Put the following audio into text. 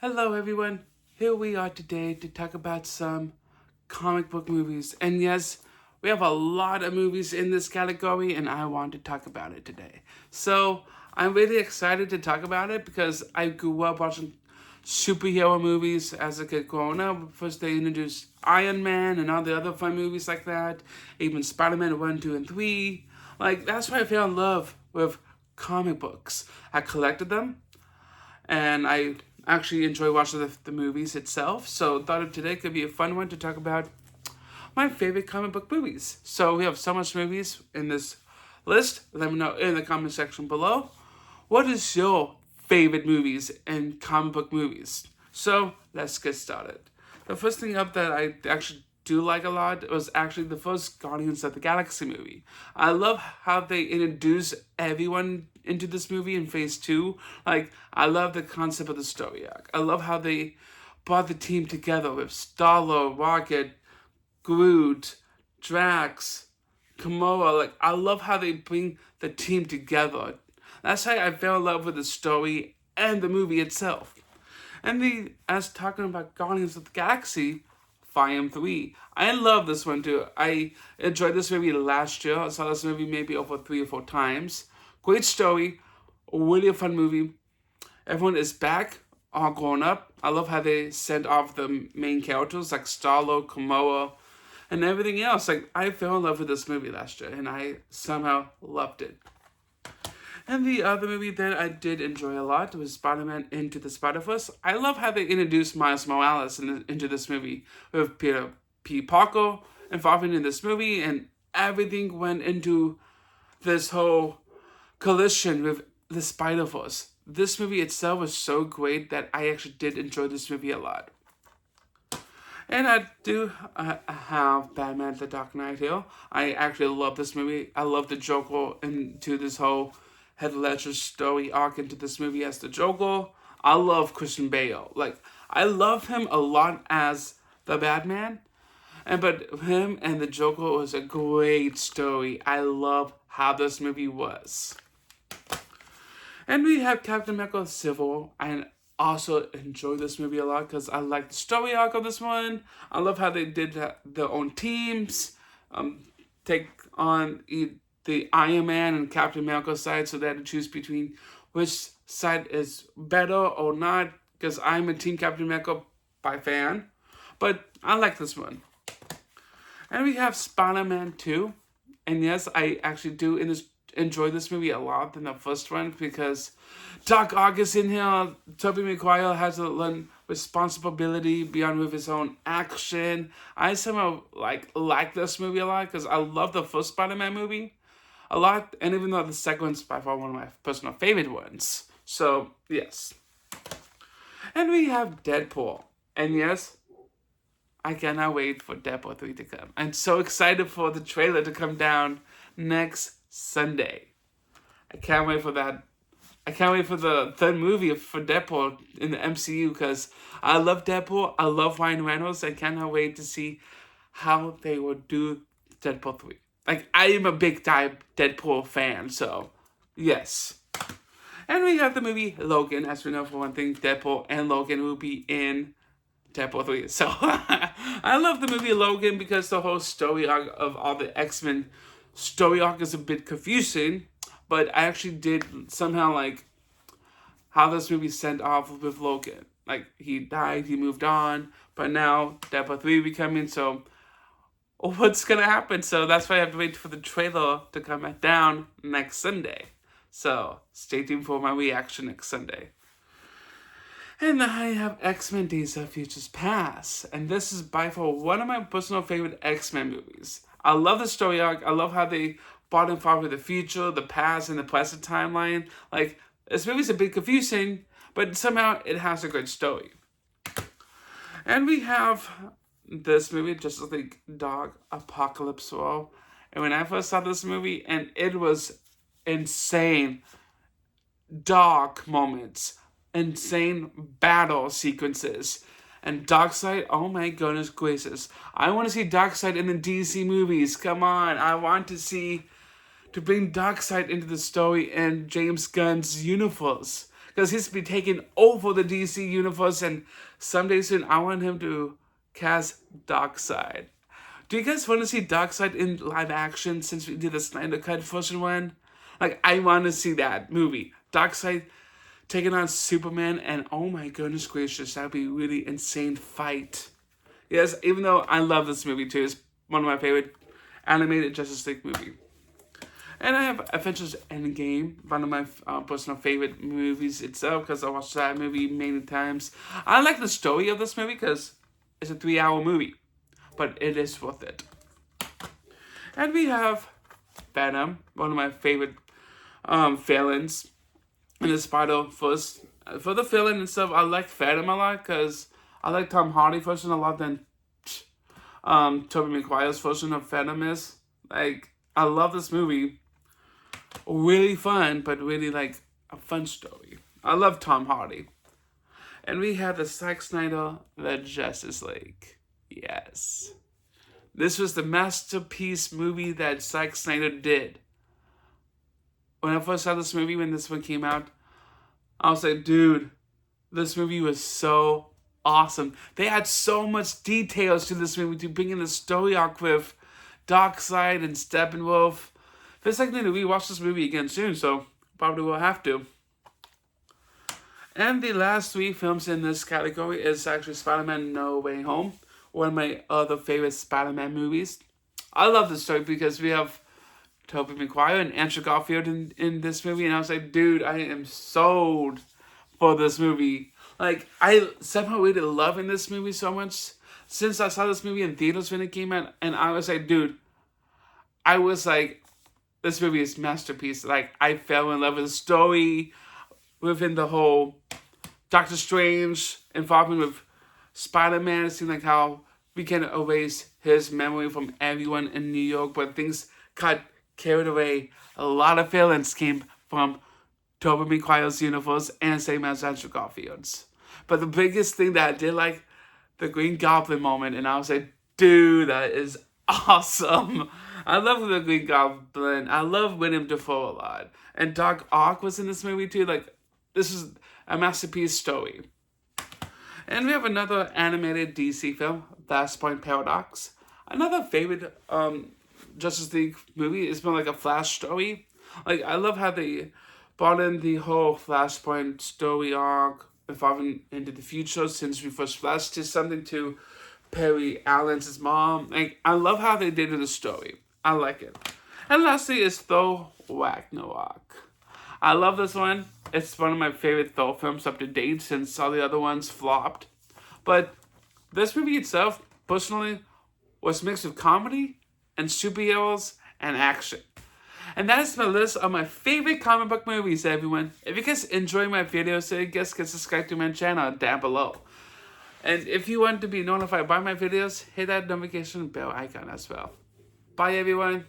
Hello, everyone. Here we are today to talk about some comic book movies. And yes, we have a lot of movies in this category, and I want to talk about it today. So, I'm really excited to talk about it because I grew up watching superhero movies as a kid growing up. First, they introduced Iron Man and all the other fun movies like that, even Spider Man 1, 2, and 3. Like, that's why I fell in love with comic books. I collected them and I actually enjoy watching the movies itself. So thought of today could be a fun one to talk about my favorite comic book movies. So we have so much movies in this list. Let me know in the comment section below. What is your favorite movies and comic book movies? So let's get started. The first thing up that I actually do like a lot was actually the first Guardians of the Galaxy movie. I love how they introduce everyone into this movie in phase two. Like, I love the concept of the story arc. I love how they brought the team together with Star-Lord, Rocket, Groot, Drax, Gamora. Like, I love how they bring the team together. That's how I fell in love with the story and the movie itself. And as talking about Guardians of the Galaxy, Volume 3. I love this one too. I enjoyed this movie last year. I saw this movie maybe over 3 or 4 times. Great story, really a fun movie. Everyone is back, all grown up. I love how they sent off the main characters like Star-Lord, Gamora, and everything else. Like, I fell in love with this movie last year, and I somehow loved it. And the other movie that I did enjoy a lot was Spider-Man Into the Spider-Verse. I love how they introduced Miles Morales into this movie with Peter P. Parker involving in this movie, and everything went into this whole collision with the Spider-Verse. This movie itself was so great that I actually did enjoy this movie a lot. And I do have Batman The Dark Knight here. I actually love this movie. I love the Joker into this whole Heath Ledger story arc into this movie as the Joker. I love Christian Bale. Like, I love him a lot as the Batman. But him and the Joker was a great story. I love how this movie was. And we have Captain America Civil War. I also enjoy this movie a lot because I like the story arc of this one. I love how they did their own teams, take on the Iron Man and Captain America side, so they had to choose between which side is better or not. Because I'm a Team Captain America by fan, but I like this one. And we have Spider-Man 2. And yes, I actually do enjoy this movie a lot than the first one because Doc Ock is in here. Tobey Maguire has a learn responsibility beyond with his own action. I somehow like this movie a lot because I love the first Spider-Man movie a lot, and even though the second one's by far one of my personal favorite ones. So yes. And we have Deadpool. And yes, I cannot wait for Deadpool 3 to come. I'm so excited for the trailer to come down next Sunday. I can't wait for that. I can't wait for the third movie for Deadpool in the MCU because I love Deadpool. I love Ryan Reynolds. I cannot wait to see how they will do Deadpool 3. Like, I am a big time Deadpool fan, so yes. And we have the movie Logan. As we know, for one thing, Deadpool and Logan will be in Deadpool 3. So I love the movie Logan because the whole story arc of all the X-Men story arc is a bit confusing, but I actually did somehow like how this movie sent off with Logan. Like, he died, he moved on, but now Deadpool 3 will be coming, so what's gonna happen? So that's why I have to wait for the trailer to come down next Sunday. So stay tuned for my reaction next Sunday. And I have X-Men Days of Futures Past. And this is by far one of my personal favorite X-Men movies. I love the story arc. I love how they brought in forward the future, the past, and the present timeline. Like, this movie's a bit confusing, but somehow it has a good story. And we have this movie, Justice League Dark Apocalypse War. And when I first saw this movie, and it was insane, dark moments, insane battle sequences, and Darkseid, oh my goodness gracious. I want to see Darkseid in the DC movies. Come on, I want to bring Darkseid into the story and James Gunn's universe. because he's been taking over the DC universe, and someday soon I want him to cast Darkseid. Do you guys want to see Darkseid in live action since we did the Snyder Cut version one? Like, I want to see that movie. Darkseid taking on Superman, and oh my goodness gracious, that'd be a really insane fight. Yes, even though I love this movie too, it's one of my favorite animated Justice League movie. And I have Avengers Endgame, one of my personal favorite movies itself, because I watched that movie many times. I like the story of this movie because it's a 3-hour movie, but it is worth it. And we have Venom, one of my favorite villains in the Spider-Verse. For the villain and stuff, I like Venom a lot because I like Tom Hardy version a lot than Tobey Maguire's version of Venom is. Like, I love this movie. Really fun, but really like a fun story. I love Tom Hardy. And we have the Zack Snyder, The Justice League. Yes. This was the masterpiece movie that Zack Snyder did. When I first saw this movie, when this one came out, I was like, dude, this movie was so awesome. They had so much details to this movie to bring in the story arc with Darkseid and Steppenwolf. Feels like I need to rewatch this movie again soon, so probably will have to. And the last 3 films in this category is actually Spider-Man No Way Home, one of my other favorite Spider-Man movies. I love this story because we have Tobey Maguire and Andrew Garfield in this movie, and I was like, dude, I am sold for this movie. Like, I somehow really loving this movie so much since I saw this movie in theaters when it came out, and I was like, dude, I was like, this movie is masterpiece. Like, I fell in love with the story within the whole Doctor Strange involvement with Spider-Man. It seemed like how we can erase his memory from everyone in New York, but things got carried away. A lot of villains came from Tobey Maguire's universe and same as Andrew Garfield's. But the biggest thing that I did like, the Green Goblin moment, and I was like, dude, that is awesome. I love the Green Goblin. I love William Dafoe a lot. And Doc Ock was in this movie too. Like, this is a masterpiece story. And we have another animated DC film, Flashpoint Paradox. Another favorite Justice League movie. It's been like a Flash story. Like, I love how they brought in the whole Flashpoint story arc involving into the future since we first flashed to something to Perry Allen's mom. Like, I love how they did the story. I like it. And lastly is Thor Ragnarok. I love this one. It's one of my favorite Thor films up to date since all the other ones flopped. But this movie itself, personally, was mixed with comedy and superheroes and action. And that is my list of my favorite comic book movies, everyone. If you guys enjoy my videos, I guess can subscribe to my channel down below. And if you want to be notified by my videos, hit that notification bell icon as well. Bye, everyone.